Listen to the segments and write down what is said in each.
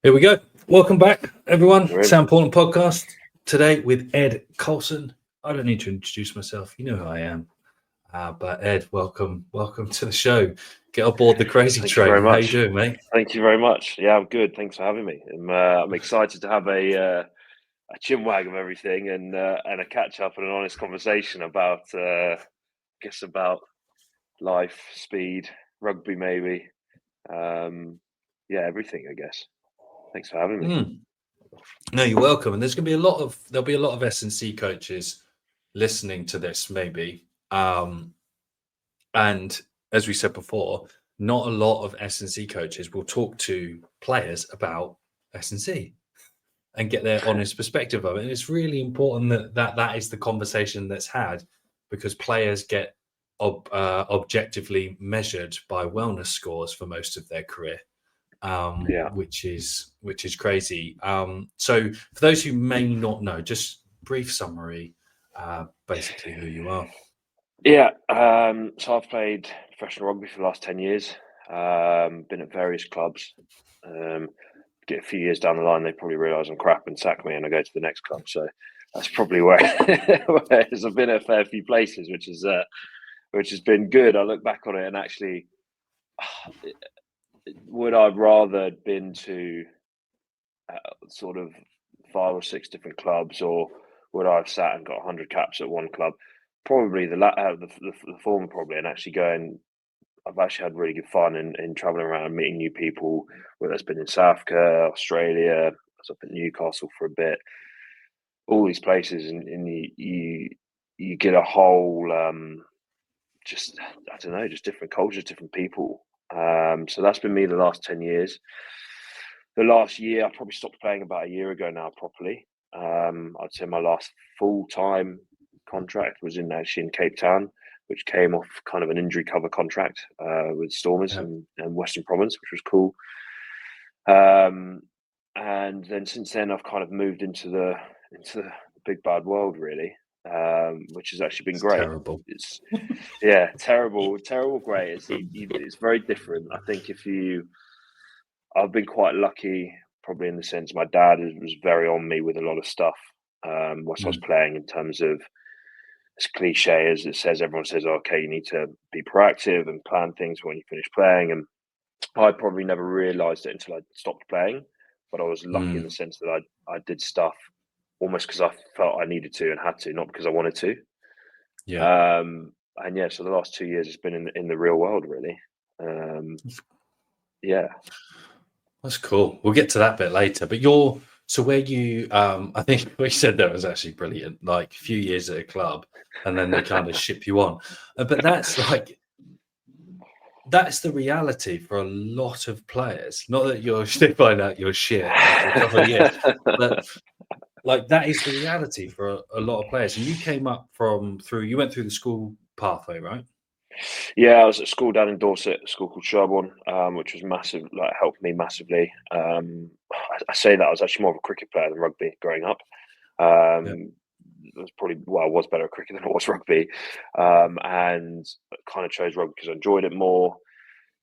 Here we go. Welcome back, everyone. We're in. Sound Important Podcast. Today with Ed Coulsen. I don't need to introduce myself. You know who I am. But Ed, welcome to the show. Get aboard the crazy Thank you train. very How you much. doing, mate? Thank you very much. Yeah, I'm good. Thanks for having me. I'm excited to have a chinwag of everything and a catch up and an honest conversation about about life, speed, rugby, maybe. Everything. I guess. Thanks for having me. No, you're welcome. And there'll be a lot of S&C coaches listening to this, maybe. And as we said before, not a lot of S&C coaches will talk to players about S&C and get their honest perspective of it. And it's really important that is the conversation that's had, because players get objectively measured by wellness scores for most of their career, which is crazy. So for those who may not know, just brief summary, basically who you are. Yeah. So I've played professional rugby for the last 10 years. Been at various clubs. Get a few years down the line, they probably realise I'm crap and sack me, and I go to the next club. So that's probably where I've been at a fair few places, which has been good. I look back on it and actually, would I rather been to sort of 5 or 6 different clubs, or would I have sat and got 100 caps at one club? Probably the former, probably, and actually going. I've actually had really good fun in traveling around and meeting new people, whether it's been in South Africa, Australia. I was up in Newcastle for a bit. All these places, and you get a whole just I don't know, just different cultures, different people. So that's been me the last 10 years. The last year, I probably stopped playing about a year ago now properly. I'd say my last full-time contract was actually in Cape Town, which came off kind of an injury cover contract with Stormers and Western Province, which was cool. And then since then, I've kind of moved into the big bad world, really, which has actually been great. Terrible. It's terrible, great. It's very different. I think I've been quite lucky, probably in the sense my dad was very on me with a lot of stuff whilst I was playing, in terms of, as cliche as it says, everyone says, okay, you need to be proactive and plan things when you finish playing. And I probably never realised it until I stopped playing, but I was lucky in the sense that I did stuff almost because I felt I needed to and had to, not because I wanted to. Yeah. So the last 2 years has been in the real world, really. Yeah. That's cool. We'll get to that bit later. But where you, I think what you said there was actually brilliant. Like a few years at a club, and then they kind of ship you on. But that's the reality for a lot of players. Not that you're find out you're shit after a couple of years, but like that is the reality for a lot of players. And you came up you went through the school pathway, right? Yeah, I was at school down in Dorset, a school called Sherborne, which was massive, like helped me massively. I say that I was actually more of a cricket player than rugby growing up. It was probably, I was better at cricket than I was rugby, and kind of chose rugby because I enjoyed it more.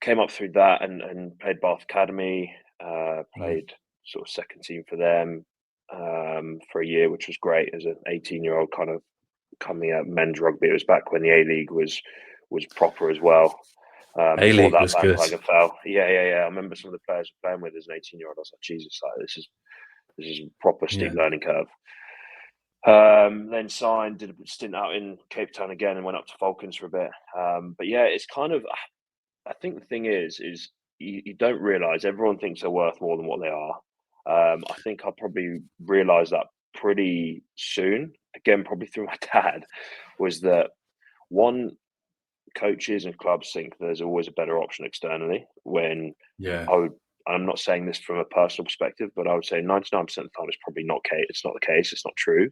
Came up through that and played Bath Academy, played sort of second team for them for a year, which was great as an 18-year-old kind of coming out men's rugby. It was back when the A-League was proper as well. Before that bandwagon fell. Yeah. I remember some of the players were playing with as an 18-year-old. I was like, Jesus, this is a proper steep learning curve. Then signed, did a stint out in Cape Town again, and went up to Falcons for a bit. But yeah, it's kind of, I think the thing is you don't realise, everyone thinks they're worth more than what they are. I think I probably realised that pretty soon, again, probably through my dad, was that coaches and clubs think there's always a better option externally, when I'm not saying this from a personal perspective, but I would say 99% of the time it's probably not case. It's not the case. It's not true.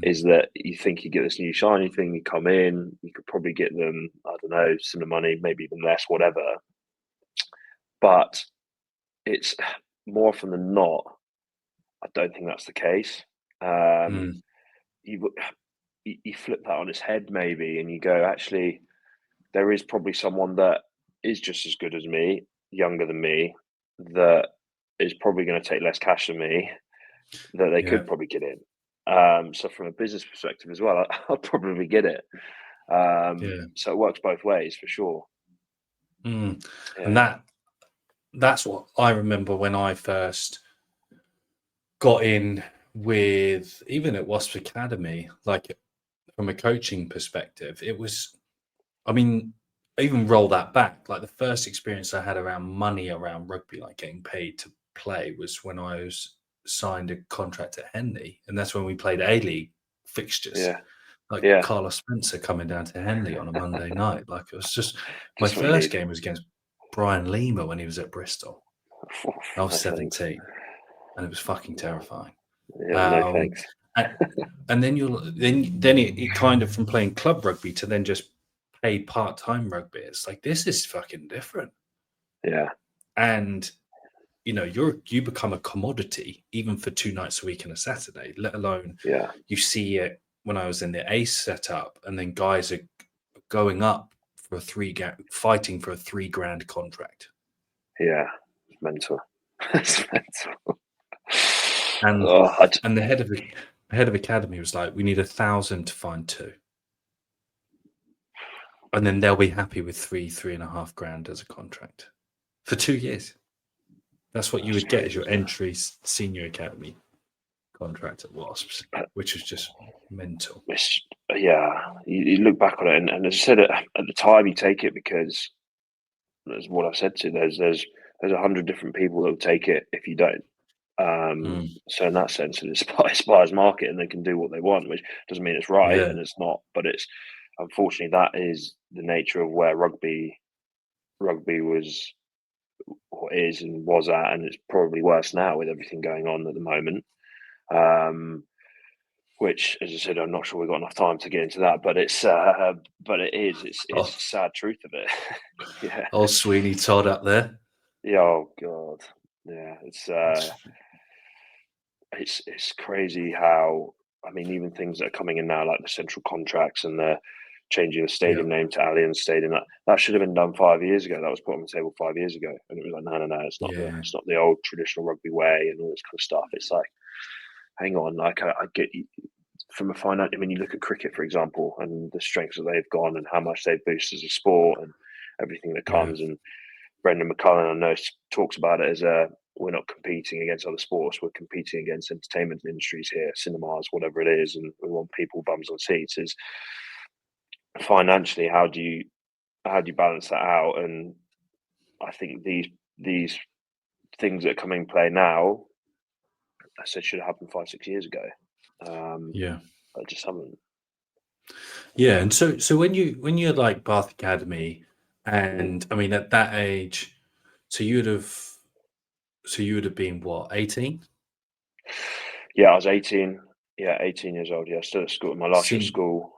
Is that you think you get this new shiny thing, you come in, you could probably get them, I don't know, similar money, maybe even less, whatever. But it's more often than not, I don't think that's the case. You flip that on its head maybe, and you go, actually, there is probably someone that is just as good as me, younger than me, that is probably going to take less cash than me that they Yeah. could probably get in. So from a business perspective as well, I'll probably get it. Yeah. So it works both ways for sure. And Yeah, that's what I remember when I first got in with, even at Wasp Academy, like from a coaching perspective, it was, I mean, even roll that back, like the first experience I had around money around rugby, like getting paid to play, was when I was signed a contract at Henley. And that's when we played A-League fixtures. yeah, Like yeah. Carlos Spencer coming down to Henley on a Monday night. Like it was just, my Just what you first need. game was against Brian Lima when he was at Bristol. I was No thanks. 17 and it was fucking terrifying. Yeah, no Um, thanks. and, and then it kind of, from playing club rugby to then just paid part-time rugby, it's like, this is fucking different. Yeah, And you become a commodity even for 2 nights a week and a Saturday, let alone yeah, you see it when I was in the ace setup, and then guys are going up for fighting for a $3,000 contract. yeah. It's mental. It's mental. And Oh, and the head of academy was like, we need 1,000 to find two. And then they'll be happy with 3.5 grand as a contract for 2 years. That's what you that's would get as crazy, your isn't it? entry senior academy contract at Wasps, which was just mental. It's, yeah, you look back on it, and as I said, at the time, you take it because that's what I said to you. There's 100 different people that will take it if you don't. Mm, So in that sense, it inspires market, and they can do what they want, which doesn't mean it's right, yeah, and it's not. But it's unfortunately that is the nature of where rugby was or is and was at, and it's probably worse now with everything going on at the moment. Which, as I said, I'm not sure we've got enough time to get into that, but but it's oh, the sad truth of it. Yeah, old Sweeney Todd up there. yeah. Oh God, yeah. It's crazy how, I mean, even things that are coming in now, like the central contracts and the changing the Yeah, stadium name to Allianz Stadium, that should have been done 5 years ago. That was put on the table 5 years ago, and it was like, no, yeah, it's not the old traditional rugby way and all this kind of stuff. It's like, hang on, like I get you from a finance. I mean, you look at cricket, for example, and the strengths that they've gone and how much they've boosted as a sport and everything that yeah, comes. And Brendan McCullum, I know, talks about it as we're not competing against other sports. We're competing against entertainment industries here, cinemas, whatever it is, and we want people bums on seats. Is financially, how do you balance that out? And I think these things that come in play now, I said, should have happened 5-6 years ago. yeah, I just haven't. yeah. And so when you're like Bath Academy, Mm. and I mean at that age, so you would have been what, 18? Yeah, I was 18. Yeah, 18 years old. Yeah, still at school. My last year of Senior, school.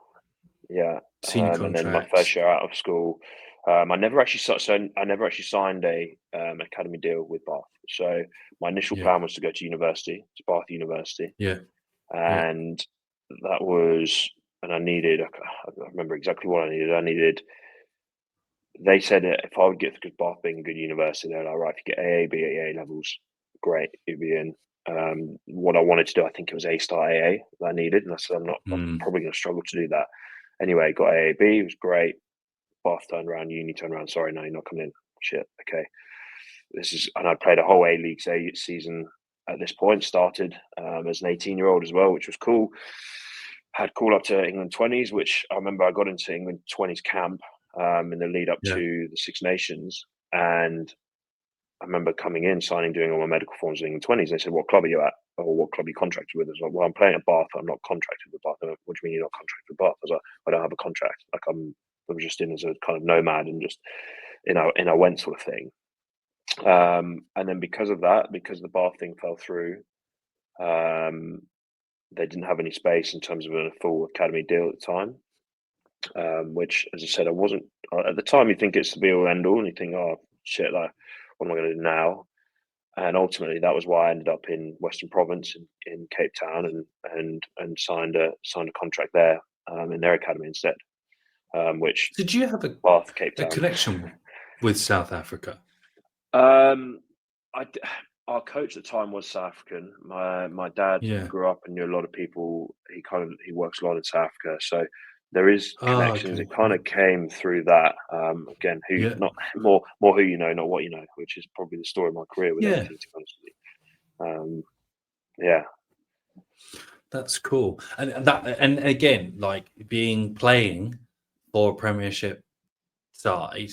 Yeah, senior and then my first contract. year out of school, I never actually I never actually signed a academy deal with Bath. So my initial Yeah, plan was to go to university, to Bath University, yeah, yeah. and that was, and I remember exactly what I needed. They said that if I would get, because Bath being a good university, they're like, right, if you get AA, B, AA levels, great, you'd be in. What I wanted to do, I think it was A star AA that I needed, and I said, I'm Mm, probably going to struggle to do that. Anyway, got AAB, it was great. Bath turned around, uni turned around. Sorry, no, you're not coming in. Shit, okay. And I played a whole A League season at this point. Started as an 18-year-old as well, which was cool. Had call up to England 20s, which I remember I got into England 20s camp in the lead up yeah. to the Six Nations, and I remember coming in, signing, doing all my medical forms in England 20s. They said, "What club are you at? Or what club are you contracted with?" I was like, "Well, I'm playing at Bath. I'm not contracted with Bath." Like, "What do you mean you're not contracted with Bath?" I was like, "I don't have a contract. Like I'm just in as a kind of nomad and just in a went sort of thing." And then because of that, because the Bath thing fell through, um, they didn't have any space in terms of a full academy deal at the time. Which, as I said, I wasn't at the time. You think it's the be all end all, and you think, "Oh shit, like what am I going to do now?" And ultimately, that was why I ended up in Western Province in Cape Town and signed a contract there in their academy instead, which Did you have Bath, Cape a Town. connection with South Africa? Um, I our coach at the time was South African. My dad Yeah. grew up and knew a lot of people. He works a lot in South Africa, so there is Oh, connections. okay. It kind of came through that. Again, who Yeah. not more who you know, not what you know, which is probably the story of my career with Yeah. everything. To be honest with you. Yeah, That's cool. And again, like playing for a Premiership side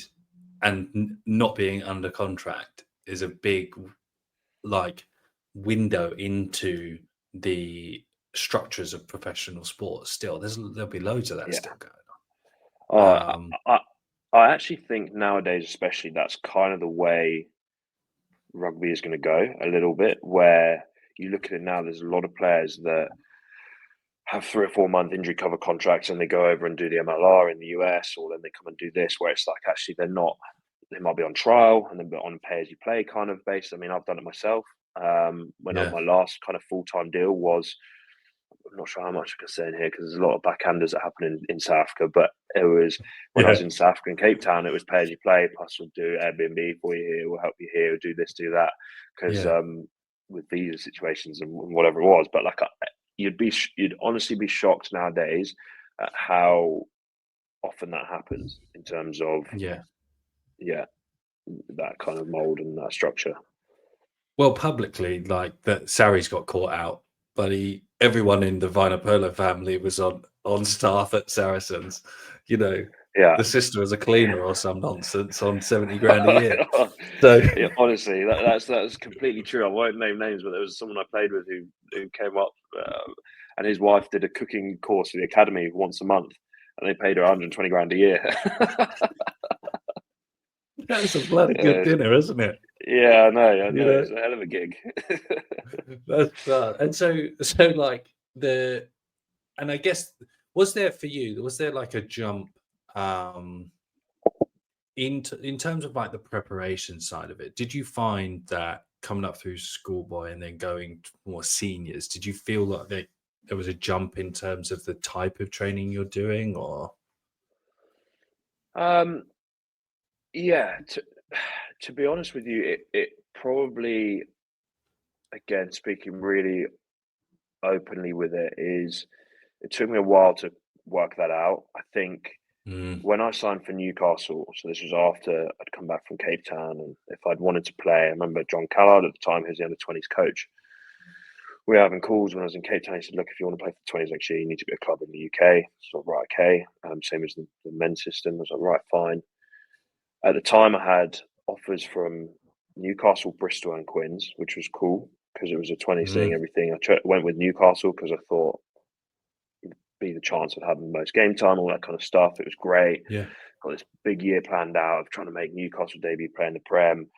and not being under contract is a big like window into the structures of professional sports. Still, there'll be loads of that yeah. still going Uh, on. I I actually think nowadays, especially, that's kind of the way rugby is going to go a little bit. Where you look at it now, there's a lot of players that have 3 or 4 month injury cover contracts and they go over and do the MLR in the US, or then they come and do this, where it's like actually they're not. They might be on trial and then on pay as you play kind of basis. I mean, I've done it myself. When Yeah, my last kind of full time deal was, I'm not sure how much I can say in here because there's a lot of backhanders that happen in South Africa. But it was when I was yeah, in South Africa in Cape Town, it was pay as you play. Plus, we'll do Airbnb for you here, we'll help you here, we'll do this, do that. Because yeah, with visa situations and whatever it was, but like you'd honestly be shocked nowadays at how often that happens in terms of yeah. yeah that kind of mold and that structure. Well, publicly, like that, Sarri's got caught out, but everyone in the Vinopolo family was on staff at Saracens. You know, Yeah. the sister was a cleaner or some nonsense on 70 grand a year. So Yeah, honestly, that's completely true. I won't name names, but there was someone I played with who came up, and his wife did a cooking course for the academy once a month, and they paid her 120 grand a year. that's a bloody good uh, dinner, isn't it? yeah, I You know, know, it's a hell of a gig. and so like and I guess was there like a jump um in terms of like the preparation side of it? Did you find that coming up through schoolboy and then going to more seniors, did you feel like there was a jump in terms of the type of training you're doing, or um, yeah, to be honest with you, it probably, again, speaking really openly with it, is it took me a while to work that out. I think Mm, when I signed for Newcastle, so this was after I'd come back from Cape Town, and if I'd wanted to play, I remember John Callard at the time, who's the under 20s coach. We were having calls when I was in Cape Town. He said, "Look, if you want to play for the 20s next year, you need to be a club in the UK." So, right, okay. Same as the men's system. I was like, right, fine. At the time, I had offers from Newcastle, Bristol, and Quins, which was cool because it was a 20s thing, mm, everything. Went with Newcastle because I thought be the chance of having the most game time, all that kind of stuff. It was great. yeah, Got this big year planned out of trying to make Newcastle debut, play in the Prem,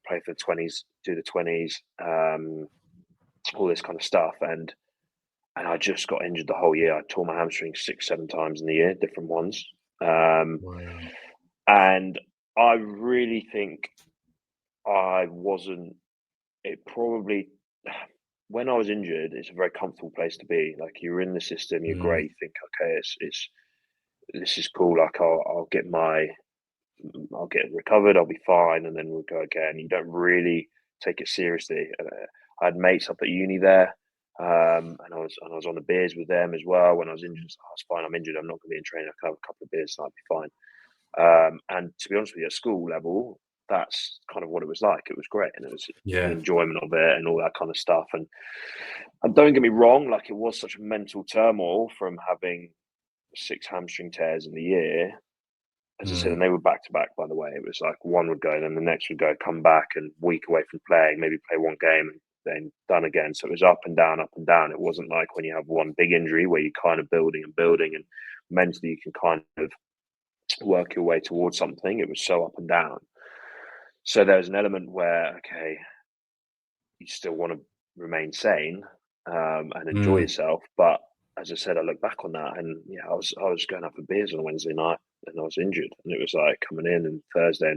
play for the 20s, do the 20s, all this kind of stuff. And I just got injured the whole year. I tore my hamstring 6, 7 times in the year, different ones. Um, wow, and I really think I wasn't. It probably when I was injured, it's a very comfortable place to be. Like you're in the system, you're mm, great. You think, okay, it's this is cool. Like I'll get recovered. I'll be fine, and then we'll go again. You don't really take it seriously. I had mates up at uni there, and I was on the beers with them as well. When I was injured, I was fine. I'm injured. I'm not going to be in training. I can have a couple of beers, and I'll be fine. And to be honest with you, at school level, that's kind of what it was like. It was great, and it was the yeah, enjoyment of it and all that kind of stuff. And don't get me wrong, like it was such a mental turmoil from having 6 hamstring tears in the year, as I said, and mm, they were back to back, by the way. It was like one would go, then the next would go, come back, and week away from playing, maybe play one game, and then done again. So it was up and down, up and down. It wasn't like when you have one big injury where you're kind of building and building, and mentally you can kind of work your way towards something. It was so up and down. So there was an element where, okay, you still want to remain sane and enjoy mm, yourself, but as I said, I look back on that, and yeah, I was going out for beers on a Wednesday night, and I was injured, and it was like coming in and Thursday,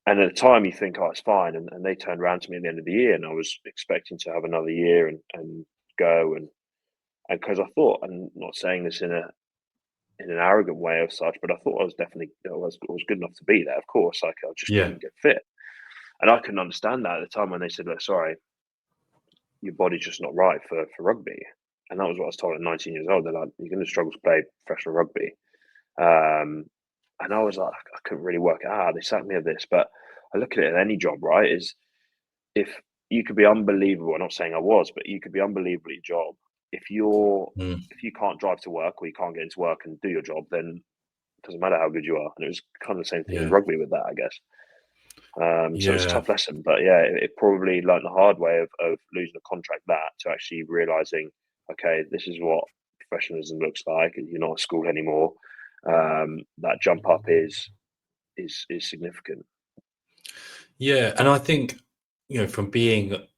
and at the time you think, oh, it's fine, and they turned around to me at the end of the year, and I was expecting to have another year and go, and because I thought, I'm not saying this in an arrogant way of such, but I thought I was definitely I was good enough to be there. Of course, like I just yeah, couldn't get fit. And I couldn't understand that at the time when they said, "Look, sorry, your body's just not right for rugby." And that was what I was told at 19 years old. They're like, "You're going to struggle to play professional rugby." And I was like, I couldn't really work it out. They sacked me of this, but I look at it in any job, right? Is if you could be unbelievable. I'm not saying I was, but you could be unbelievable at your job. If you can't drive to work or you can't get into work and do your job, then it doesn't matter how good you are. And it was kind of the same thing as Yeah. rugby with that, I guess. So it's a Yeah. tough lesson, but yeah, it probably learned the hard way of losing a contract that to actually realizing, okay, this is what professionalism looks like, and you're not at school anymore. That jump up is significant. Yeah. And I think, from being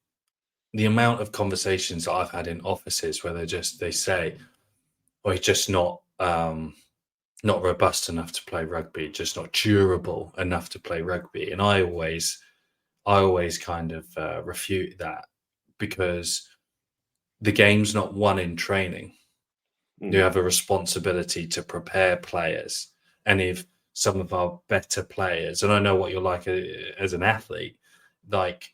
the amount of conversations I've had in offices where they say, "Oh, he's just not robust enough to play rugby, just not durable enough to play rugby." And I always kind of refute that, because the game's not won in training. You have a responsibility to prepare players. And if some of our better players, and I know what you're like as an athlete, like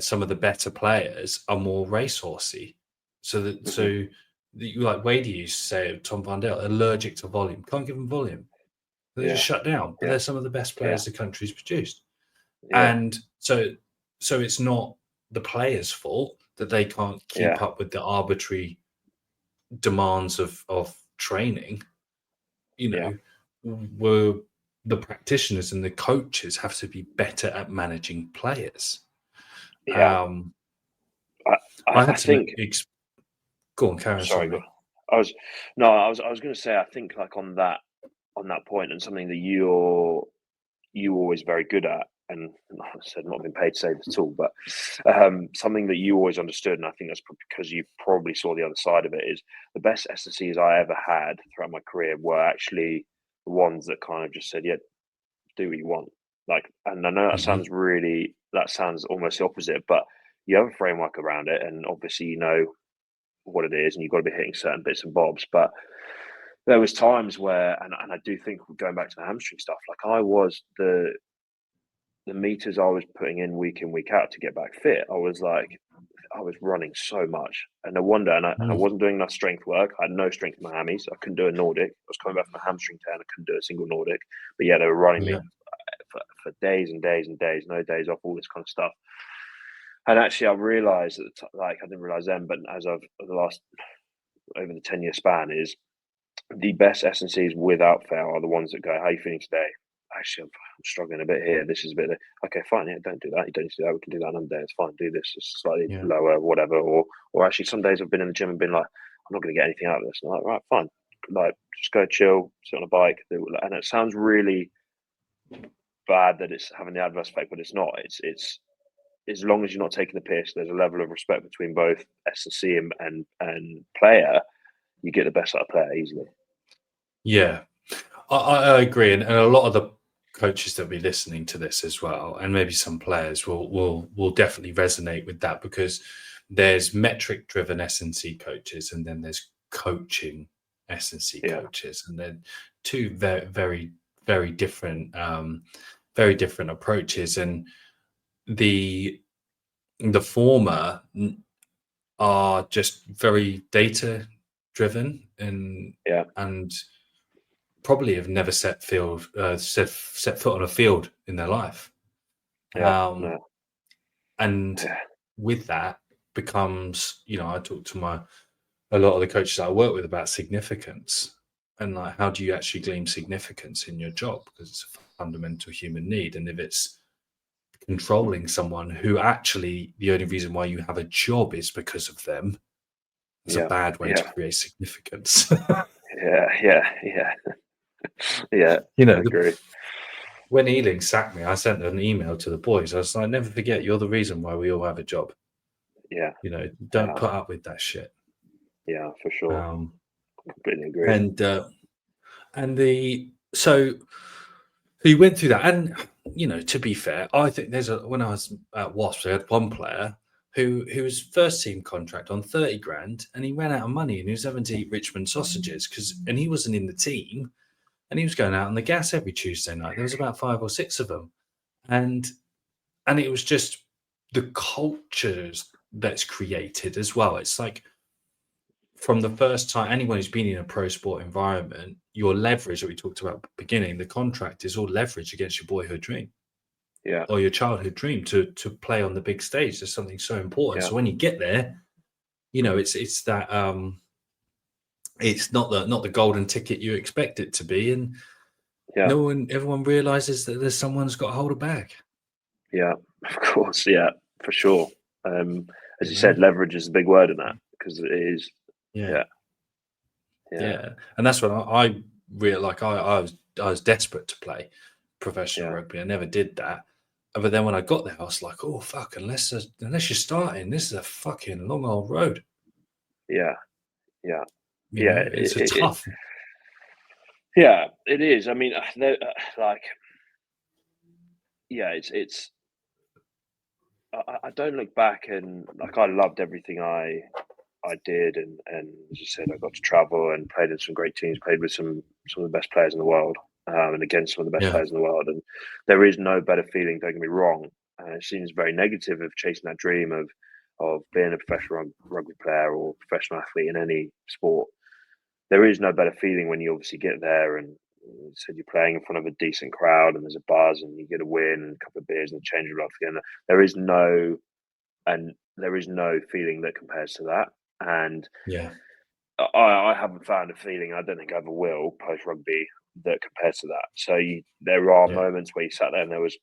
some of the better players are more racehorsey. So you like Wade used to say, Tom Vandell, allergic to volume. Can't give them volume. They're just shut down. But Yeah. they're some of the best players the country's produced. Yeah. And so it's not the players' fault that they can't keep up with the arbitrary demands of training. Where the practitioners and the coaches have to be better at managing players. Yeah. I had I to think. Go on, Karen. Sorry, Sorry. I was going to say, I think like on that point, and something that you always very good at, and like I said, not been paid to say this at all, but something that you always understood, and I think that's because you probably saw the other side of it, is the best S&Cs I ever had throughout my career were actually the ones that kind of just said, "Yeah, do what you want." Like, and I know that sounds almost the opposite, but you have a framework around it, and obviously you know what it is, and you've got to be hitting certain bits and bobs. But there was times where, and I do think going back to the hamstring stuff, like I was the meters I was putting in, week out to get back fit. I was running so much, and no wonder. And I wasn't doing enough strength work. I had no strength in my hammies. I couldn't do a Nordic. I was coming back from a hamstring tear, and I couldn't do a single Nordic. But yeah, they were running me for days and days and days, no days off, all this kind of stuff. And actually, I realised that, like, I didn't realise then, but as I've over the 10-year span, is the best S&Cs without fail are the ones that go, "How are you feeling today?" "Actually, I'm struggling a bit here. This is a bit." "Okay, fine. Yeah, don't do that. You don't need to do that. We can do that another day. It's fine. Do this. It's slightly lower, whatever." Or actually, some days I've been in the gym and been like, "I'm not going to get anything out of this." And I'm like, "Right, fine. Like, just go chill, sit on a bike." And it sounds really bad that it's having the adverse effect, but it's not. It's as long as you're not taking the piss, there's a level of respect between both S&C and player. You get the best out of player easily. Yeah, I agree, and a lot of the coaches that will be listening to this as well, and maybe some players will definitely resonate with that, because there's metric-driven S&C coaches, and then there's coaching S&C coaches, and they're two very, very, very different approaches. And the former are just very data driven, and probably have never set foot on a field in their life. And with that becomes, I talk to a lot of the coaches I work with about significance, and like, how do you actually glean significance in your job? Because it's a fundamental human need. And if it's controlling someone who actually the only reason why you have a job is because of them, it's a bad way to create significance. Yeah. I agree. When Ealing sacked me, I sent an email to the boys. I was like, "Never forget, you're the reason why we all have a job. Yeah. Don't put up with that shit." Yeah, for sure. Completely agree. So you went through that, and to be fair, I think when I was at Wasps, I had one player who was first team contract on 30 grand, and he ran out of money, and he was having to eat Richmond sausages and he wasn't in the team, and he was going out on the gas every Tuesday night. There was about 5 or 6 of them, and it was just the cultures that's created as well. It's like from the first time, anyone who's been in a pro sport environment, your leverage that we talked about at the beginning, the contract is all leverage against your boyhood dream Yeah. or your childhood dream to play on the big stage. There's something so important. Yeah. So when you get there, you know, it's that it's not the golden ticket you expect it to be, and Yeah. everyone realizes that there's someone's got to hold it back. Yeah. Of course. Yeah. For sure. As you You know? said, leverage is a big word in that because it is. Yeah. Yeah. Yeah. And that's what I really like. I was desperate to play professional Yeah. rugby. I never did that. But then when I got there, I was like, oh fuck, unless you're starting, this is a fucking long old road. Yeah. Yeah. You Yeah. know, it's a tough. Yeah, it is. I mean, like, yeah, it's. I don't look back and like I loved everything I did, and as you said, I got to travel and played in some great teams, played with some of the best players in the world, and against some of the best Yeah. players in the world. And there is no better feeling. Don't get me wrong. It seems very negative of chasing that dream of being a professional rugby player or professional athlete in any sport. There is no better feeling when you obviously get there and you said you're playing in front of a decent crowd and there's a buzz and you get a win and a couple of beers and a change of life again. There is no feeling that compares to that. And Yeah. I haven't found a feeling, I don't think I ever will, post rugby that compares to that. So there are Yeah. moments where you sat there and there was,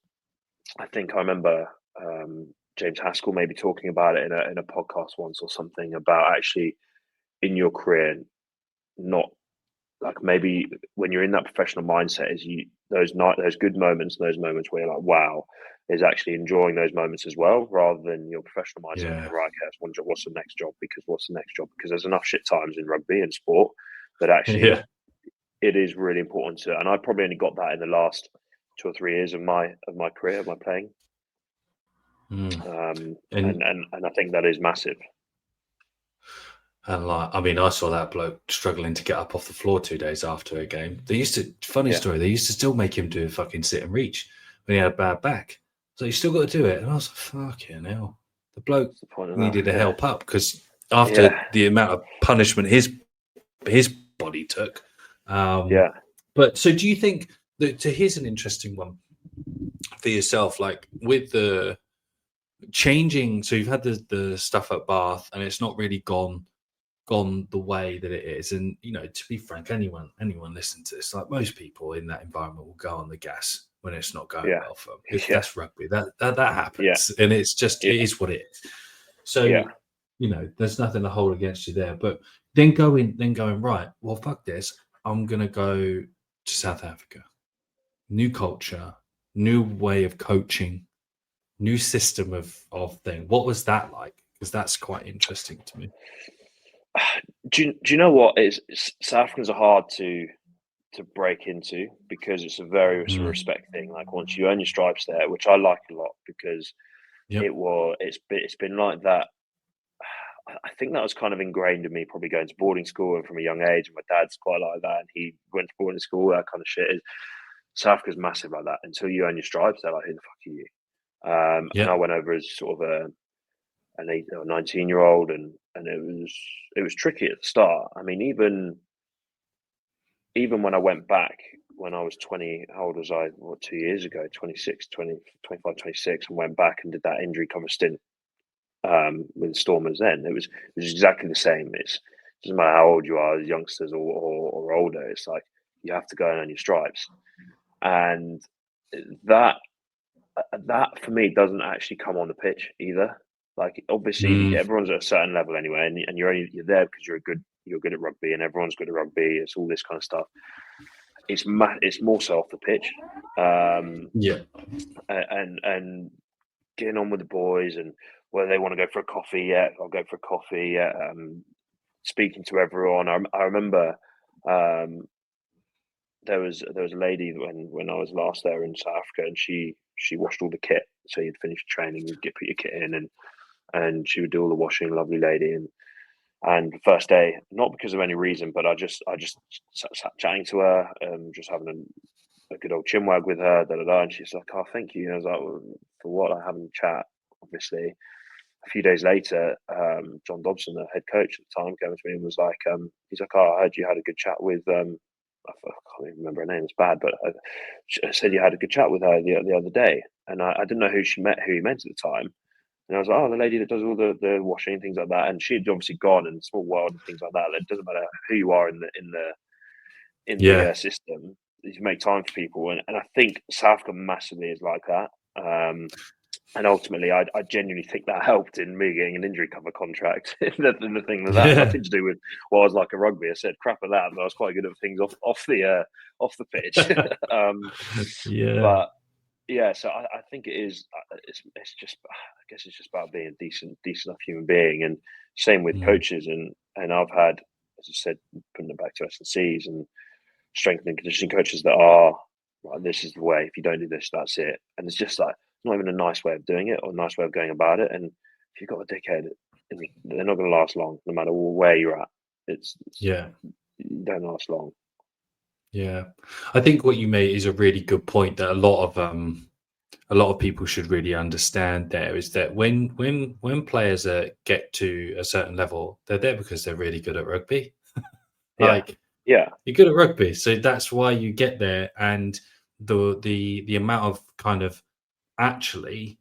I think I remember James Haskell maybe talking about it in a podcast once or something about actually in your career, not like maybe when you're in that professional mindset, is those good moments, those moments where you're like, wow, is actually enjoying those moments as well, rather than your professional mindset. Yeah. Okay, right, okay, that's one job. What's the next job? Because what's the next job? Because there's enough shit times in rugby and sport that actually Yeah. it is really important to. And I probably only got that in the last 2 or 3 years of my career, of my playing. And And I think that is massive. And like, I mean, I saw that bloke struggling to get up off the floor 2 days after a game. Funny Yeah, story, they used to still make him do a fucking sit and reach when he had a bad back. So you still got to do it. And I was like, fucking hell. The bloke what's the point of needed to that? help up because after Yeah, the amount of punishment his body took. yeah, But so do you think that, so here's an interesting one for yourself, like with the changing, so you've had the stuff at Bath and it's not really gone the way that it is. And you know, to be frank, anyone listening to this, like most people in that environment will go on the gas when it's not going yeah, well for them. Because yeah, that's rugby. That yeah, happens. And it's just yeah, it is what it is. So, yeah, you know, there's nothing to hold against you there. But then going, right, well, fuck this. I'm gonna go to South Africa. New culture, new way of coaching, new system of thing. What was that like? Because that's quite interesting to me. do you know what? South Africans are hard to break into because it's a very sort of Mm. respect thing. Like once you earn your stripes there, which I like a lot because Yep. it's been like that. I think that was kind of ingrained in me, probably going to boarding school and from a young age. And my dad's quite like that, and he went to boarding school. That kind of shit. South Africa's massive like that. Until you earn your stripes, they're like, "Who the fuck are you?" And I Yep. went over as sort of an 18 or 19-year-old, and it was tricky at the start. I mean, even when I went back when I was 20, how old was I? What, 2 years ago, 26, 20, 25, 26, and went back and did that injury cover stint with the Stormers then. It was exactly the same. It doesn't matter how old you are, as youngsters or older, it's like you have to go and earn your stripes. And that for me doesn't actually come on the pitch either. Like obviously Mm. everyone's at a certain level anyway, and you're there because you're good at rugby, and everyone's good at rugby. It's all this kind of stuff. It's more so off the pitch, Yeah. and getting on with the boys, and whether they want to go for a coffee yet, I'll go for a coffee. Yeah, speaking to everyone. I remember there was a lady when I was last there in South Africa, and she washed all the kit. So you'd finish training, you'd put your kit in, and she would do all the washing. Lovely lady, and the first day, not because of any reason, but I just sat chatting to her, just having a good old chinwag with her, da da da. And she's like, "Oh, thank you." And I was like, well, "For what?" Like having a chat, obviously. A few days later, John Dobson, the head coach at the time, came to me and was like, he's like, "Oh, I heard you had a good chat with I can't even remember her name. It's bad, but I said you had a good chat with her the other day, and I didn't know who he meant at the time." And I was like, "Oh, the lady that does all the washing and things like that." And she'd obviously gone in small world and things like that. It doesn't matter who you are in the Yeah. system. You make time for people, and I think South Africa massively is like that. And ultimately, I genuinely think that helped in me getting an injury cover contract. the thing that had Yeah. nothing to do with what I was like a rugby. I said crap at that, but I was quite good at things off the pitch. Yeah. But yeah, so I think it is. It's just, I guess it's just about being a decent enough human being, and same with Mm. coaches. And I've had, as I said, putting it back to S&Cs and strength and conditioning coaches that are right. This is the way. If you don't do this, that's it. And it's just like not even a nice way of doing it or a nice way of going about it. And if you've got a dickhead, they're not going to last long, no matter where you're at. It's Yeah. you don't last long. Yeah. I think what you made is a really good point that a lot of people should really understand there is that when players get to a certain level, they're there because they're really good at rugby. Yeah, Like yeah, you're good at rugby, so that's why you get there. And the amount of kind of actually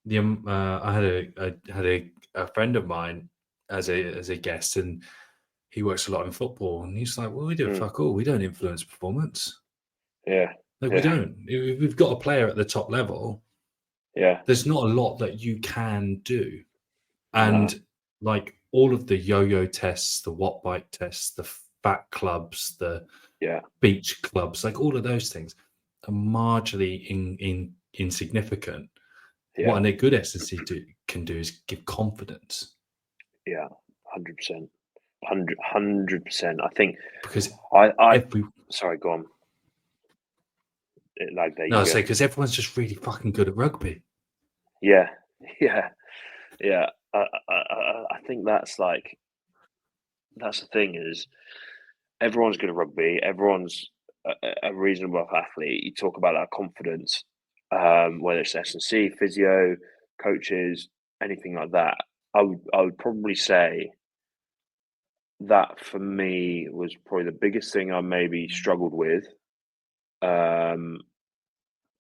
I had a friend of mine as a guest, and he works a lot in football, and he's like, "Well, we do mm, fuck all. We don't influence performance. yeah, Like we yeah, don't. If we've got a player at the top level, yeah. there's not a lot that you can do." No, And like all of the yo-yo tests, the watt bike tests, the fat clubs, the yeah, beach clubs, like all of those things are marginally insignificant. What yeah, a good S&C can do is give confidence, yeah. 100%, 100%. I think because I. every Sorry, go on. Like there no, I you say go. because everyone's just really fucking good at rugby. Yeah, yeah, yeah. I think that's the thing is everyone's good at rugby. Everyone's a reasonable athlete. You talk about that confidence, whether it's S&C, physio, coaches, anything like that. I would probably say that for me was probably the biggest thing I maybe struggled with, um,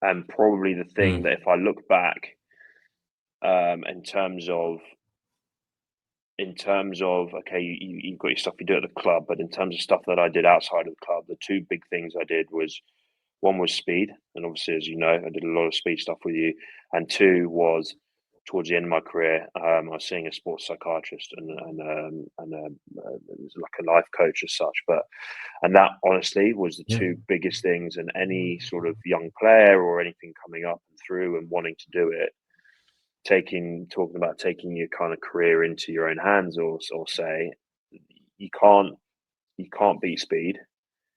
and probably the thing Mm, that if I look back, in terms of okay, you've got your stuff you do at the club, but in terms of stuff that I did outside of the club, the two big things I did was one was speed, and obviously, as you know, I did a lot of speed stuff with you, and two was towards the end of my career, I was seeing a sports psychiatrist it was like a life coach as such, but and that honestly was the yeah, two biggest things, and any sort of young player or anything coming up and through and wanting to do it talking about taking your kind of career into your own hands or say you can't you can't beat speed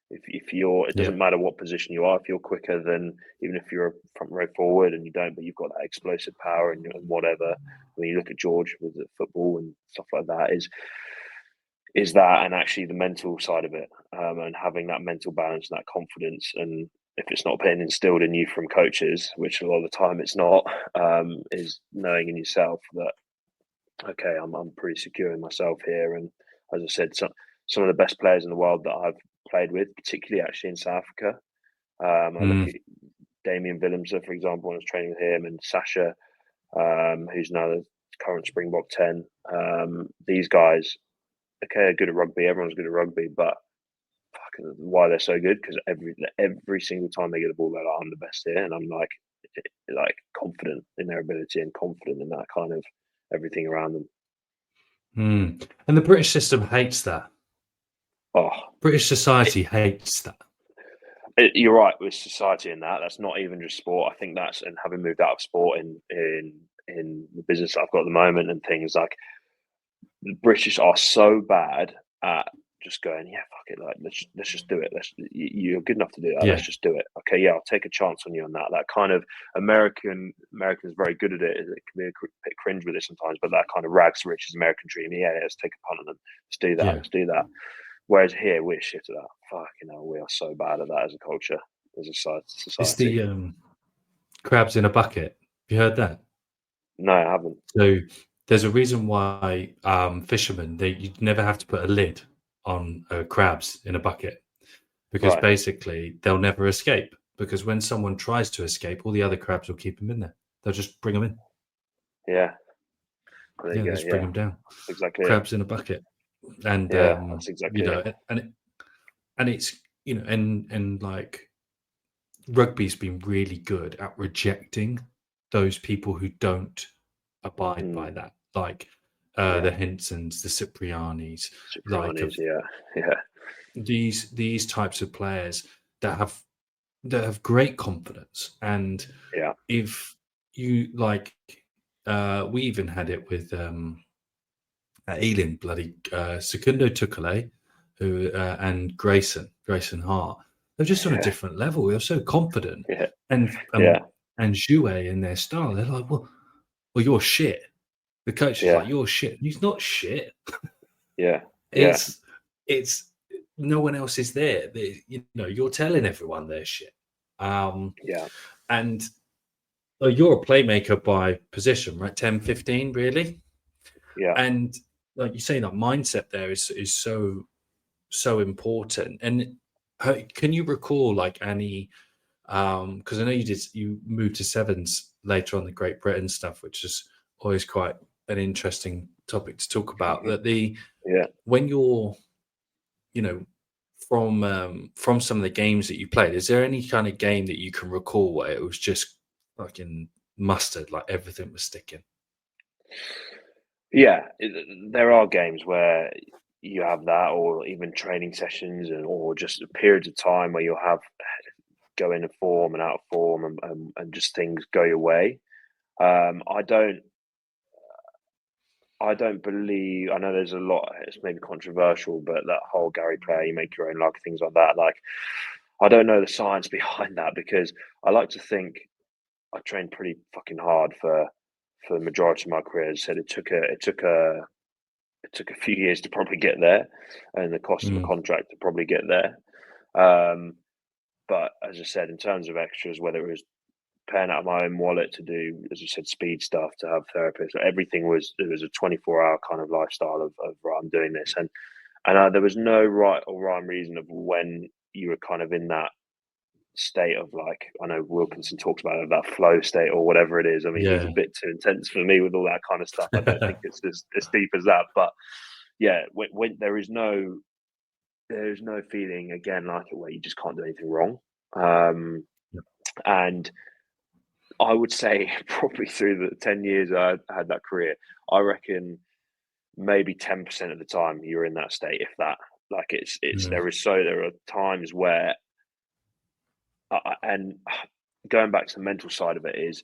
if you're it yeah, doesn't matter what position you are if you're quicker than even if you're a front row forward and you don't but you've got that explosive power and whatever when you look at George with the football and stuff like that is that and actually the mental side of it and having that mental balance and that confidence and if it's not being instilled in you from coaches which a lot of the time it's not is knowing in yourself that okay, I'm pretty secure in myself here. And as I said, some of the best players in the world that I've played with, particularly actually in South Africa. I look mm, at Damien Willemse, for example, when I was training with him, and Sasha, who's now the current Springbok 10. These guys, okay, are good at rugby. Everyone's good at rugby, but why they're so good? Because every single time they get the ball, they're like, I'm the best here, and I'm like confident in their ability and confident in that kind of everything around them. mm. And the British system hates that. Oh, British society hates that. you're right with society in that. That's not even just sport. I think that's and having moved out of sport in the business I've got at the moment and things like the British are so bad at just going, yeah, fuck it, like let's just do it. You're good enough to do that. Let's Yeah, just do it. Okay, yeah, I'll take a chance on you on that. That kind of Americans very good at it. It can be a bit cringe with it sometimes, but that kind of rags to riches American dream. Yeah, let's take a punt on them. Let's do that. yeah, Let's do that. Whereas here we're shit at that. Fucking hell, we are so bad at that as a culture. as a It's society. the crabs in a bucket. Have you heard that? No, I haven't. So there's a reason why fishermen you never have to put a lid on crabs in a bucket, because Right. basically they'll never escape. Because when someone tries to escape, all the other crabs will keep them in there. They'll just bring them in. Yeah. There Yeah, you they go. just bring Yeah. them down. That's exactly it. Crabs in a bucket, and Yeah, that's exactly it. and it's and like rugby's been really good at rejecting those people who don't abide by Mm, that, like yeah. the Hinsons, the Ciprianis, like Sopranos. of Yeah. Yeah. these types of players that have great confidence. And Yeah. if you like, we even had it with at Ealing, bloody Secundo Tukale, who and Grayson Hart. They're just on a Yeah. different level. They're so confident, Yeah. and Yeah. um, and Jouet in their style. They're like, well, you're shit. The coach is Yeah. like, you're shit. He's not shit. Yeah. Yeah. It's it's no one else is there. You're telling everyone they're shit. Um, Yeah. and you're a playmaker by position, right? 10, 15, really. Yeah. And like you say, that mindset there is so important. And can you recall like any because I know you moved to sevens later on, the Great Britain stuff, which is always quite an interesting topic to talk about. That Yeah. when you're, you know, from some of the games that you played, is there any kind of game that you can recall where it was just fucking mustard, like everything was sticking? Yeah. There are games where you have that, or even training sessions, or just periods of time where you'll have go into form and out of form, and just things go your way. Um, I don't. I don't believe. I know there's a lot. It's maybe controversial, but that whole Gary Player, you make your own luck, things like that. Like, I don't know the science behind that, because I like to think I trained pretty fucking hard for the majority of my career. As I said, it took a few years to probably get there, and the cost of a Mm, contract to probably get there. Um, but as I said, in terms of extras, whether it was paying out of my own wallet to do, as I said, speed stuff, to have therapists, everything it was a 24-hour kind of lifestyle of right, I'm doing this, and there was no right or rhyme reason of when you were kind of in that state of, like, I know Wilkinson talks about it, that flow state or whatever it is. I mean, he's a yeah. bit too intense for me with all that kind of stuff. I don't think it's as deep as that, but yeah, when there's no feeling again like it where you just can't do anything wrong. Um, and I would say probably through the 10 years I had that career, I reckon maybe 10% of the time you're in that state, if that. Like, Mm, there are times where, and going back to the mental side of it, is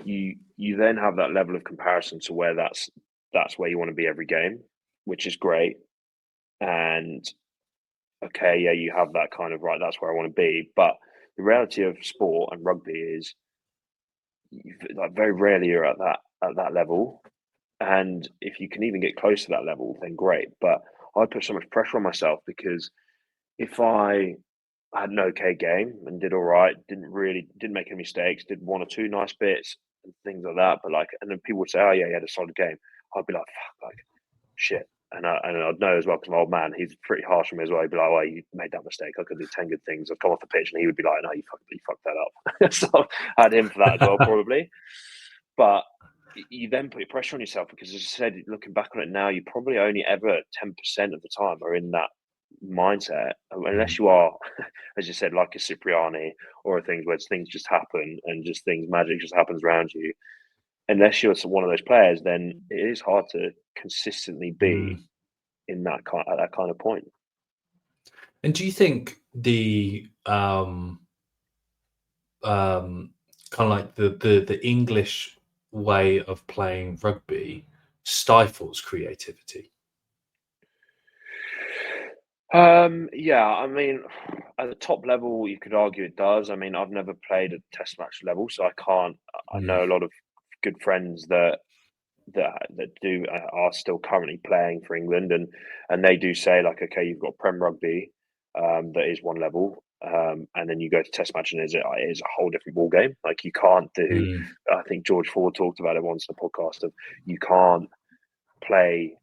you then have that level of comparison to where that's where you want to be every game, which is great. And okay, yeah, you have that kind of, right, that's where I want to be. But the reality of sport and rugby is, like, very rarely you're at that level. And if you can even get close to that level, then great. But I put so much pressure on myself, because if I had an okay game and did all right, didn't make any mistakes, did one or two nice bits and things like that, but like, and then people would say, "Oh yeah, you had a solid game." I'd be like, "Fuck, like shit," and I'd know as well, because my old man, he's pretty harsh on me as well. He'd be like, "Oh, you made that mistake. I could do 10 good things." I'd come off the pitch and he would be like, "No, you fucked that up." So I had him for that as well, probably. But you then put pressure on yourself, because, as I said, looking back on it now, you probably only ever 10% of the time are in that mindset, mm, unless you are, as you said, like a Cipriani, or things where things just happen and just things, magic just happens around you. Unless you're one of those players, then it is hard to consistently mm. be in that kind at that kind of point. And do you think the kind of like the English way of playing rugby stifles creativity? Yeah, I mean, at the top level, you could argue it does. I mean, I've never played at test match level, so I can't. I Mm, know a lot of good friends that do are still currently playing for England, and they do say, like, okay, you've got Prem Rugby, that is one level, and then you go to test match and it is a whole different ball game. Like you can't do. I think George Ford talked about it once in the podcast of you can't play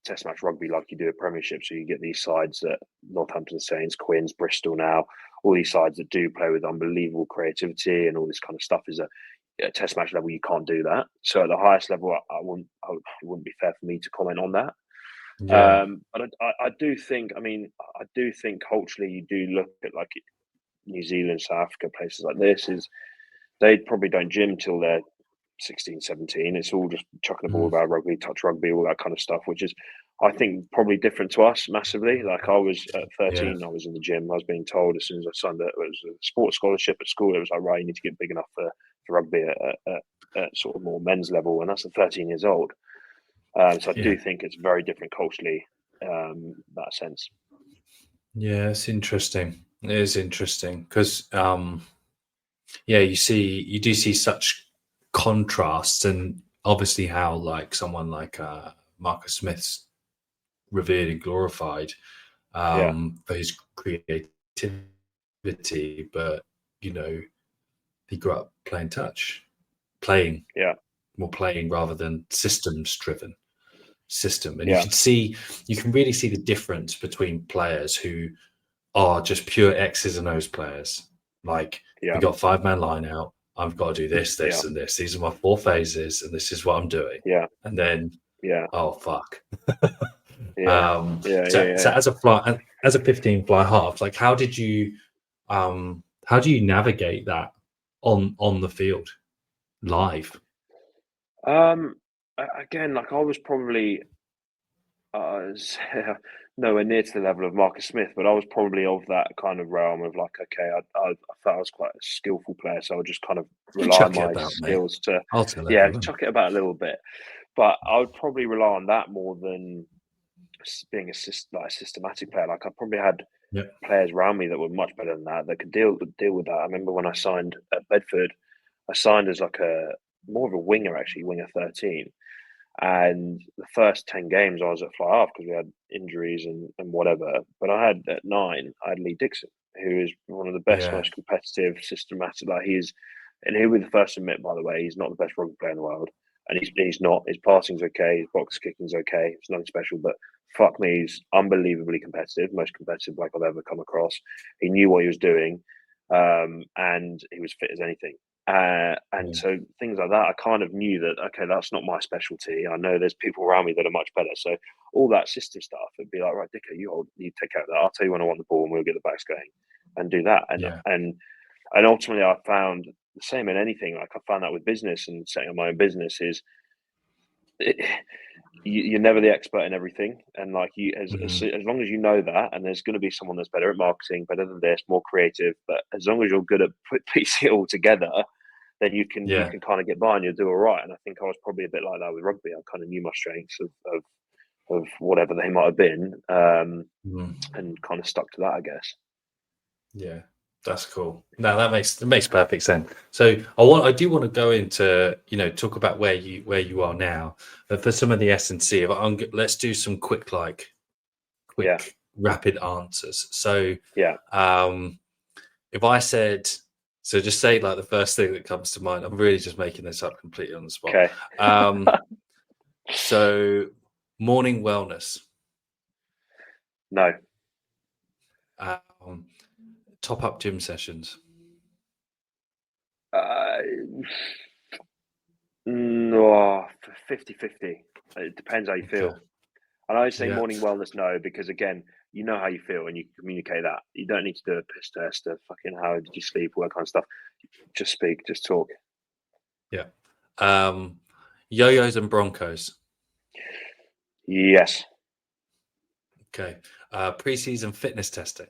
test match rugby like you do a Premiership. So you get these sides that Northampton Saints, Quins, Bristol now, all these sides that do play with unbelievable creativity and all this kind of stuff is at test match level. You can't do that. So at the highest level, it wouldn't be fair for me to comment on that. Yeah. But I do think, I do think culturally you do look at like New Zealand, South Africa, places like this is they probably don't gym till they're 16, 17. It's all just chucking the ball about rugby, touch rugby, all that kind of stuff, which is, I think, probably different to us massively. Like I was at 13, I was in the gym. I was being told as soon as I signed it was a sports scholarship at school. It was like, right, you need to get big enough for rugby at sort of more men's level. And that's at 13 years old. So I do think it's very different culturally, that sense. Yeah, it's interesting. It is interesting because, you do see such contrasts, and obviously how like someone like Marcus Smith's revered and glorified for his creativity, but he grew up playing touch, playing rather than systems driven system. And you can really see the difference between players who are just pure X's and O's players. Like we got 5-man line out. I've got to do this, and this. These are my 4 phases, and this is what I'm doing. And then, oh fuck. So as a 15 fly half, like how do you navigate that on the field live? Again, like I was probably nowhere near to the level of Marcus Smith, but I was probably of that kind of realm of like, okay, I thought I was quite a skillful player, so I would just kind of rely on my skills to chuck it about a little bit. But I would probably rely on that more than being a systematic player. Like I probably had players around me that were much better than that could deal with that. I remember when I signed at Bedford, I signed as like more of a winger, actually, winger 13. And the first 10 games I was at fly half because we had injuries and whatever. But I had at 9, I had Lee Dixon, who is one of the best, most competitive, systematic. Like and he'll be the first to admit, by the way, he's not the best rugby player in the world. And he's not. His passing's okay, his box kicking's okay. It's nothing special, but fuck me, he's unbelievably competitive, most competitive like I've ever come across. He knew what he was doing, and he was fit as anything. So things like that, I kind of knew that, okay, that's not my specialty. I know there's people around me that are much better. So all that system stuff, it'd be like, right, Dicko, you take care of that. I'll tell you when I want the ball and we'll get the backs going and do that. And ultimately I found the same in anything. Like I found that with business and setting up my own business is you're never the expert in everything. And like as long as you know that, and there's going to be someone that's better at marketing, better than this, more creative, but as long as you're good at piecing it all together, then you can kind of get by and you'll do all right. And I think I was probably a bit like that with rugby. I kind of knew my strengths of whatever they might have been, and kind of stuck to that, I guess. Yeah, that's cool. No, that makes perfect sense. So I do want to go into talk about where you are now, but for some of the S&C, let's do some quick rapid answers. So if I said. So just say like the first thing that comes to mind. I'm really just making this up completely on the spot. Okay. So morning wellness. No. Top up gym sessions. 50-50. It depends how you feel. And I say morning wellness, no, because again, you know how you feel and you can communicate that. You don't need to do a piss test of fucking how did you sleep, all that kind of stuff. Just speak, just talk. Yeah. Yo-yos and Broncos. Yes. Okay. Pre-season fitness testing.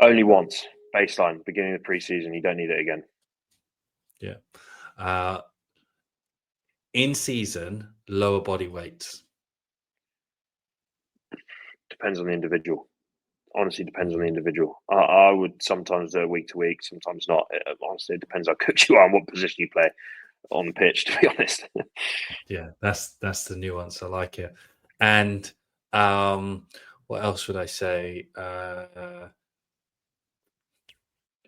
Only once. Baseline, beginning of pre-season. You don't need it again. Yeah. In season, lower body weights. Depends on the individual. Honestly, depends on the individual. I would sometimes do it week to week, sometimes not. Honestly, it depends how cooked you are and what position you play on the pitch, to be honest. Yeah, that's the nuance. I like it. And what else would I say?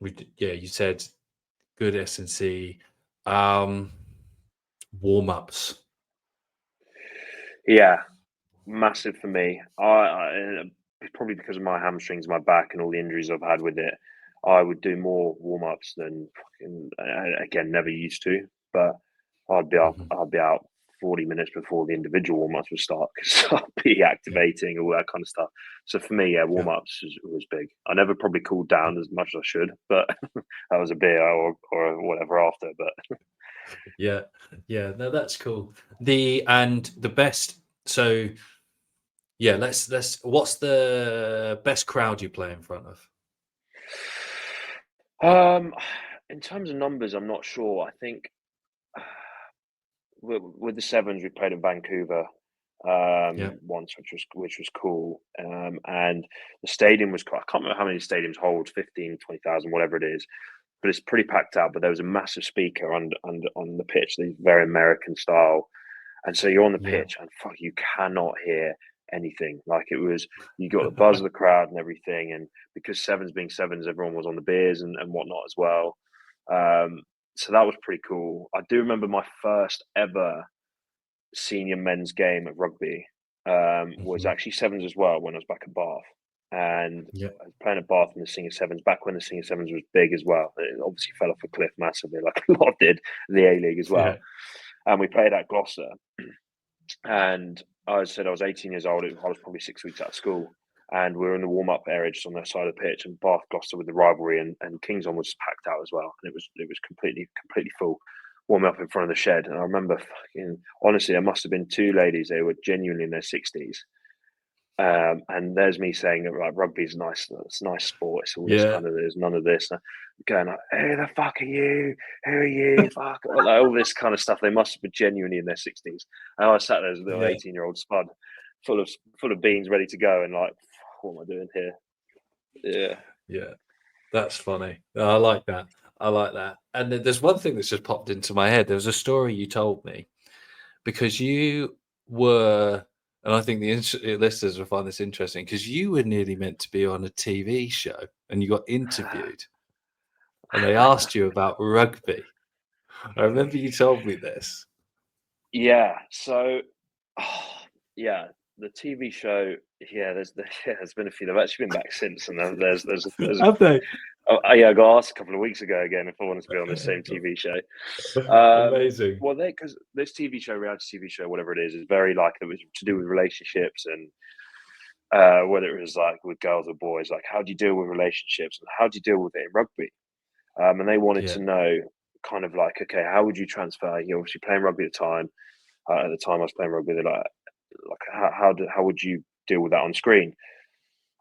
You said good S&C. Warm-ups. Yeah, massive for me. Probably because of my hamstrings, my back, and all the injuries I've had with it, I would do more warm ups than again never used to. But I'd be out 40 minutes before the individual warm ups would start because I'd be activating all that kind of stuff. So for me, yeah, warm ups was big. I never probably cooled down as much as I should, but that was a beer or whatever after. But Yeah, no, that's cool. The best. So yeah, let's. What's the best crowd you play in front of? In terms of numbers, I'm not sure. I think with the sevens, we played in Vancouver Yeah, once, which was cool. And the stadium was quite, I can't remember how many stadiums hold 15, 20,000, whatever it is, but it's pretty packed out. But there was a massive speaker on the pitch, the very American style. And so you're on the yeah, pitch and fuck, you cannot hear anything. Like it was, you got the buzz of the crowd and everything. And because sevens being sevens, everyone was on the beers and whatnot as well. Um, so that was pretty cool. I do remember my first ever senior men's game at rugby was actually sevens as well when I was back at Bath. And yeah, I was playing at Bath in the senior sevens back when the senior sevens was big as well. It obviously fell off a cliff massively, like a lot did, the A League as yeah, well. And we played at Gloucester. And I said I was 18 years old. I was probably 6 weeks out of school. And we were in the warm up area just on their side of the pitch. And Bath Gloucester with the rivalry and Kingston was packed out as well. And it was completely full, warming up in front of the shed. And I remember fucking honestly, there must have been two ladies. They were genuinely in their 60s. And there's me saying that like rugby's nice, it's a nice sport. It's all this yeah, kind of there's none of this. And I'm going like, who the fuck are you? Who are you? Fuck like, all this kind of stuff. They must have been genuinely in their 60s. And I sat there as a little yeah, 18-year-old spud, full of beans, ready to go, and like, what am I doing here? Yeah. yeah. That's funny. I like that. I like that. And there's one thing that's just popped into my head. There was a story you told me because you were, and I think the listeners will find this interesting because you were nearly meant to be on a TV show and you got interviewed and they asked you about rugby. I remember you told me this. Yeah. So, oh, yeah, the TV show. Yeah, there's been a few. They've actually been back since, and there's Have they? yeah, I got asked a couple of weeks ago again if I wanted to be on this same TV show. Amazing. Well, because this TV show, reality TV show, whatever it is very like it was to do with relationships and whether it was like with girls or boys, like how do you deal with relationships and how do you deal with it in rugby? And they wanted Yeah, to know kind of like, okay, how would you transfer? You're obviously playing rugby at the time. At the time I was playing rugby, they're like how would you deal with that on screen?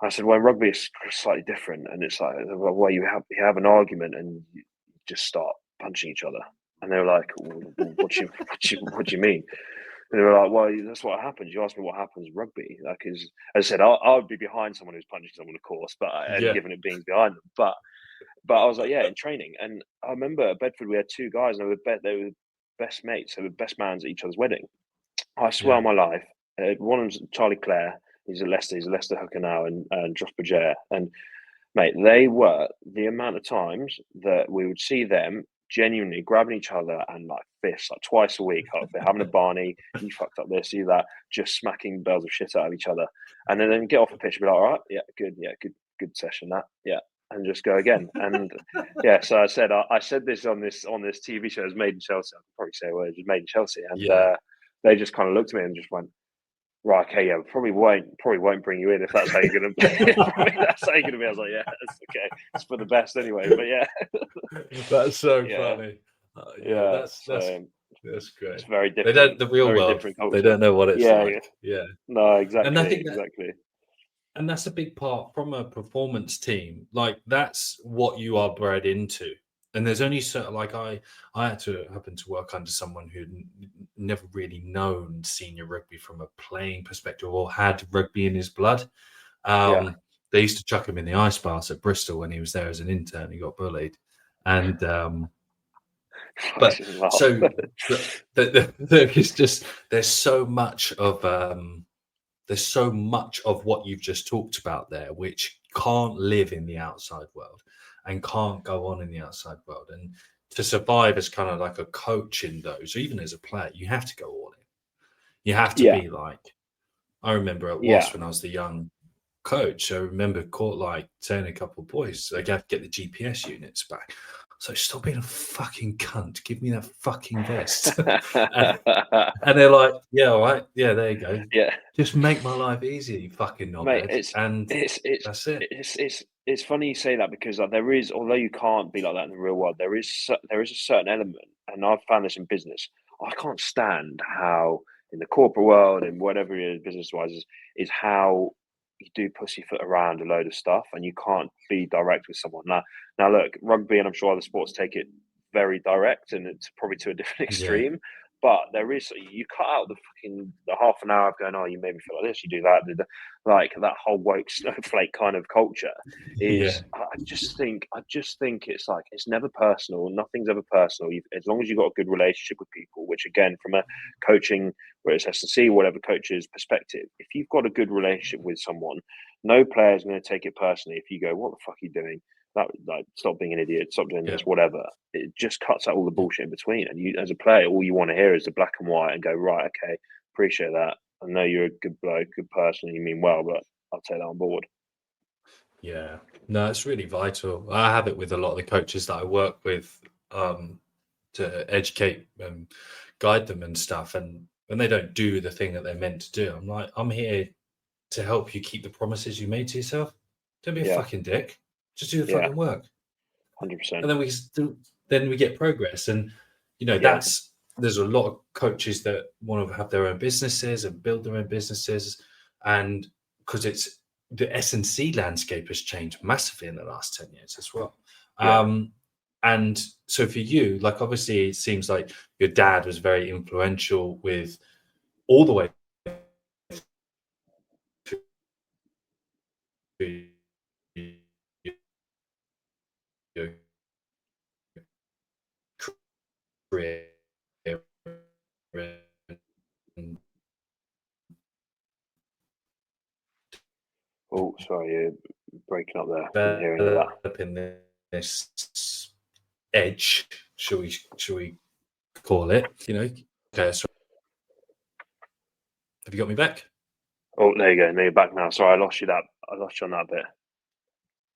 I said, well, in rugby it's slightly different, and it's like well, you have an argument and you just start punching each other, and they were like, what do you mean? And they were like, well, that's what happens. You asked me what happens in rugby, like as I said, I would be behind someone who's punching someone, of course, but and yeah, given it being behind them, but I was like, yeah, in training, and I remember at Bedford we had two guys, and they were best mates, they were best mans at each other's wedding. I swear yeah, on my life, one of them's Charlie Clare. He's a Leicester hooker now, and Josh Berger. And mate, they were the amount of times that we would see them genuinely grabbing each other and like fists, like twice a week. Like they're having a Barney, you fucked up this, you that, just smacking bells of shit out of each other, and then get off the pitch and be like, all right, yeah, good session, that, yeah, and just go again. And yeah, so I said this on this TV show, it was Made in Chelsea. I can probably say a word, it was Made in Chelsea, and yeah. they just kind of looked at me and just went, right, okay, yeah, probably won't bring you in if that's how you're gonna that's how you're gonna be. I was like, yeah, that's okay. It's for the best anyway. But yeah. That's so Yeah. funny. Yeah, Yeah. that's great. It's very They don't different, the real very world. different They culture. don't know what it's Yeah, yeah. like. Yeah, No, and I exactly, think that exactly. and that's a big part from a performance team. Like that's what you are bred into. And there's only certain like I had to happen to work under someone who'd never really known senior rugby from a playing perspective or had rugby in his blood. Yeah. They used to chuck him in the ice baths at Bristol when he was there as an intern. He got bullied, and but Fucking laugh. so it's just there's so much of there's so much of what you've just talked about there which can't live in the outside world and can't go on in the outside world. And to survive as kind of like a coach in those, or even as a player, you have to go all in. You have to Yeah, be like, I remember at yeah. Wasps when I was the young coach, I remember caught like telling a couple of boys they have to get the GPS units back. So stop being a fucking cunt. Give me that fucking vest. and, and they're like, yeah, all right. Yeah, there you go. Yeah, Just make my life easier, you fucking mate. knobhead. It's And it's it's that's it. it's funny you say that because like, there is, although you can't be like that in the real world, there is a certain element, and I've found this in business. I can't stand how in the corporate world and whatever it is business wise is how you do pussyfoot around a load of stuff and you can't be direct with someone. Now look, rugby and I'm sure other sports take it very direct and it's probably to a different Yeah. extreme. But there is, you cut out the half an hour of going, oh, you made me feel like this, you do that, like that whole woke snowflake kind of culture Yeah. is. I just think it's like it's never personal. Nothing's ever personal. As long as you've got a good relationship with people, which again, from a coaching, whether it's S&C, whatever coach's perspective, if you've got a good relationship with someone, no player is going to take it personally. If you go, what the fuck are you doing? That, like, stop being an idiot, stop doing Yeah. this, whatever. It just cuts out all the bullshit in between. And you, as a player, all you want to hear is the black and white and go, right, okay, appreciate that. I know you're a good bloke, good person, and you mean well, but I'll take that on board. Yeah. No, it's really vital. I have it with a lot of the coaches that I work with, to educate and guide them and stuff. And when they don't do the thing that they're meant to do, I'm like, I'm here to help you keep the promises you made to yourself. Don't be a Yeah, fucking dick. Just do the yeah, fucking work. 100%. And then we get progress. And Yeah, there's a lot of coaches that want to have their own businesses and build their own businesses, and because it's the S&C landscape has changed massively in the last 10 years as well. yeah. And so for you, like, obviously it seems like your dad was very influential with all the way through your career. And Oh, sorry, you're breaking up there. Didn't hear any of that. developing this edge, shall we call it? Okay. So have you got me back? Oh, there you go. Now you're back now. Sorry, I lost you on that bit.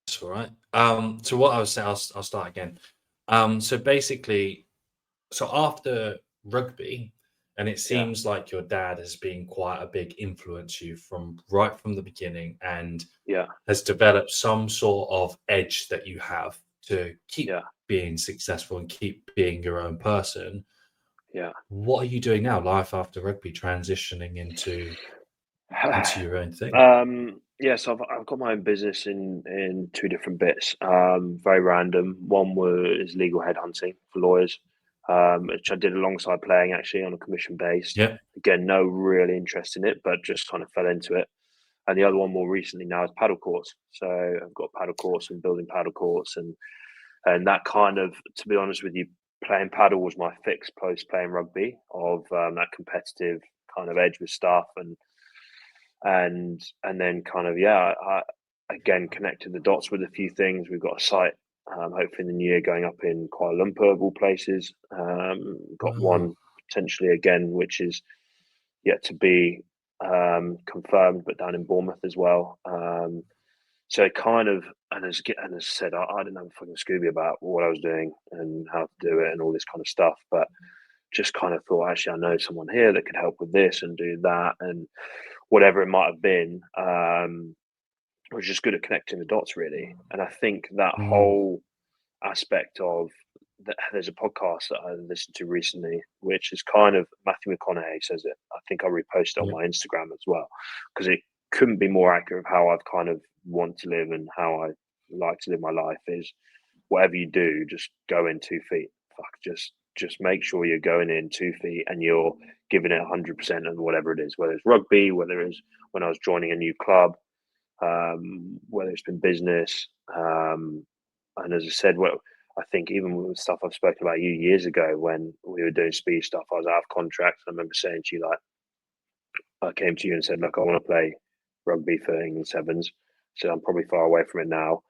That's all right. So what I was saying, I'll start again. So basically, so after rugby, and it Yeah, seems like your dad has been quite a big influence you right from the beginning, and yeah, has developed some sort of edge that you have to keep yeah, being successful and keep being your own person. yeah. What are you doing now, life after rugby, transitioning into your own thing? Yeah, so I've got my own business in two different bits. Very random. One was legal headhunting for lawyers, which I did alongside playing actually on a commission base. Yeah. Again, no real interest in it, but just kind of fell into it. And the other one more recently now is paddle courts. So I've got paddle courts and building paddle courts and that kind of, to be honest with you, playing paddle was my fix post playing rugby of that competitive kind of edge with stuff and then kind of I again connected the dots with a few things. We've got a site hopefully in the new year going up in Kuala Lumpur of all places. Got Wow. one potentially again which is yet to be confirmed, but down in Bournemouth as well. So it kind of, and as I said, I didn't have a fucking Scooby about what I was doing and how to do it and all this kind of stuff, but just kind of thought, actually, I know someone here that could help with this and do that and whatever it might have been. I was just good at connecting the dots, really. And I think that Mm, whole aspect of that, there's a podcast that I listened to recently, which is kind of Matthew McConaughey says it. I think I reposted it on yeah. my Instagram as well because it couldn't be more accurate of how I've kind of want to live and how I like to live my life is whatever you do, just go in 2 feet. Fuck, just make sure you're going in 2 feet and you're giving it 100% of whatever it is, whether it's rugby, whether it's when I was joining a new club, whether it's been business. And as I said, well, I think even with the stuff I've spoken about you years ago when we were doing speed stuff, I was out of contract. I remember saying to you, like, I came to you and said, look, I want to play rugby for England Sevens. So I'm probably far away from it now.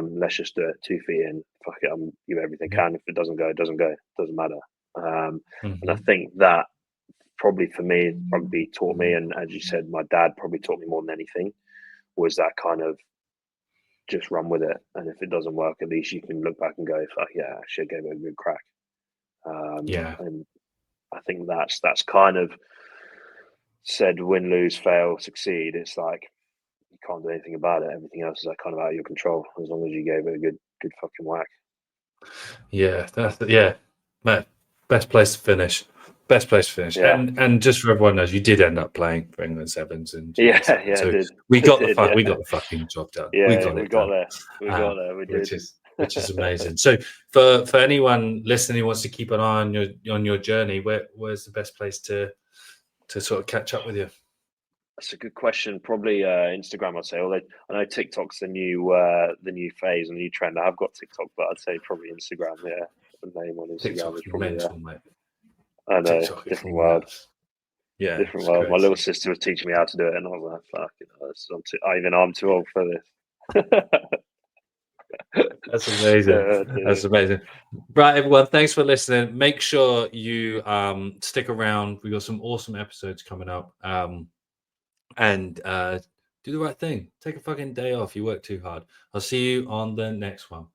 Let's just do it 2 feet in. Fuck it, I'm give everything I can. If it doesn't go, it doesn't go. It doesn't matter. And I think that probably for me, rugby taught me, and as you said, my dad probably taught me more than anything, was that kind of just run with it. And if it doesn't work, at least you can look back and go, fuck yeah, actually I gave it a good crack. And I think that's kind of said win, lose, fail, succeed. It's like you can't do anything about it. Everything else is like kind of out of your control as long as you gave it a good fucking whack. Yeah, man, best place to finish. Best place to finish. Yeah. And just for everyone knows, you did end up playing for England Sevens, and I so did. we got I the did, we got the fucking job done. Yeah, we got there. We got there. We did. Which is amazing. So for anyone listening who wants to keep an eye on your journey, where's the best place to sort of catch up with you? That's a good question. Probably Instagram, I'd say. Although I know TikTok's the new phase, the new trend. I've got TikTok, but I'd say probably Instagram. Yeah, the name on Instagram TikTok's is probably mental, mate. I know, TikTok different world. Nuts. Yeah, different world. My little sister was teaching me how to do it, and I was like, "Fuck, I'm too old for this." That's amazing. That's amazing. Right, everyone, thanks for listening. Make sure you stick around. We got some awesome episodes coming up. And do the right thing. Take a fucking day off. You work too hard. I'll see you on the next one.